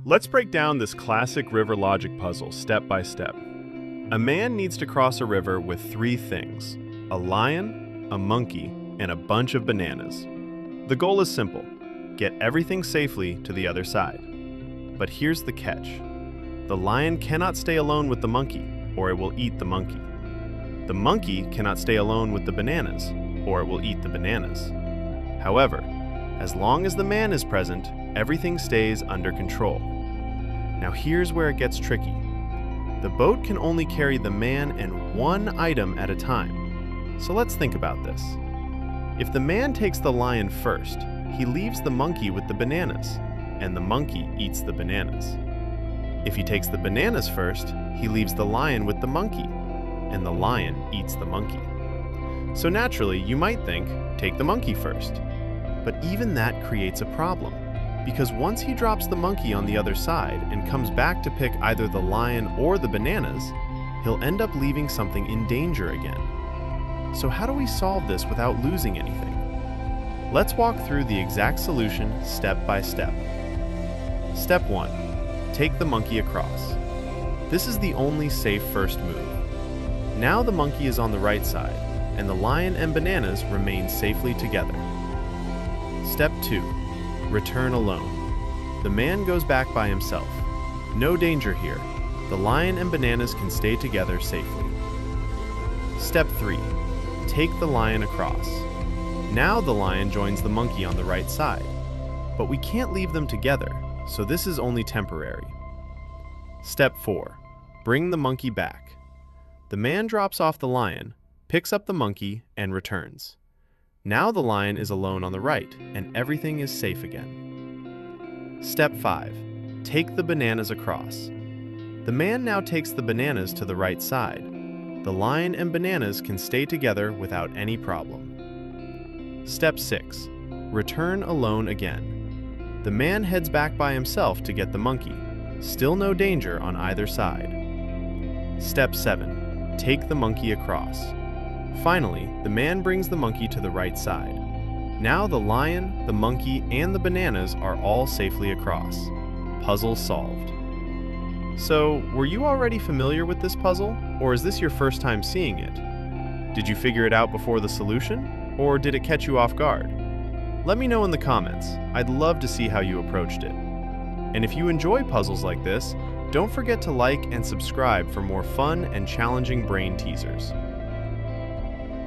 Let's break down this classic river logic puzzle step by step. A man needs to cross a river with three things: a lion, a monkey, and a bunch of bananas. The goal is simple: get everything safely to the other side. But here's the catch. The lion cannot stay alone with the monkey, or it will eat the monkey. The monkey cannot stay alone with the bananas, or it will eat the bananas. However, as long as the man is present, everything stays under control. Now here's where it gets tricky. The boat can only carry the man and one item at a time. So let's think about this. If the man takes the lion first, he leaves the monkey with the bananas, and the monkey eats the bananas. If he takes the bananas first, he leaves the lion with the monkey, and the lion eats the monkey. So naturally, you might think, take the monkey first. But even that creates a problem, because once he drops the monkey on the other side and comes back to pick either the lion or the bananas, he'll end up leaving something in danger again. So how do we solve this without losing anything? Let's walk through the exact solution step by step. Step 1. Take the monkey across. This is the only safe first move. Now the monkey is on the right side, and the lion and bananas remain safely together. Step 2. Return alone. The man goes back by himself. No danger here. The lion and bananas can stay together safely. Step 3. Take the lion across. Now the lion joins the monkey on the right side. But we can't leave them together, so this is only temporary. Step 4. Bring the monkey back. The man drops off the lion, picks up the monkey, and returns. Now the lion is alone on the right, and everything is safe again. Step 5. Take the bananas across. The man now takes the bananas to the right side. The lion and bananas can stay together without any problem. Step 6. Return alone again. The man heads back by himself to get the monkey. Still no danger on either side. Step 7. Take the monkey across. Finally, the man brings the monkey to the right side. Now the lion, the monkey, and the bananas are all safely across. Puzzle solved. So, were you already familiar with this puzzle, or is this your first time seeing it? Did you figure it out before the solution, or did it catch you off guard? Let me know in the comments. I'd love to see how you approached it. And if you enjoy puzzles like this, don't forget to like and subscribe for more fun and challenging brain teasers.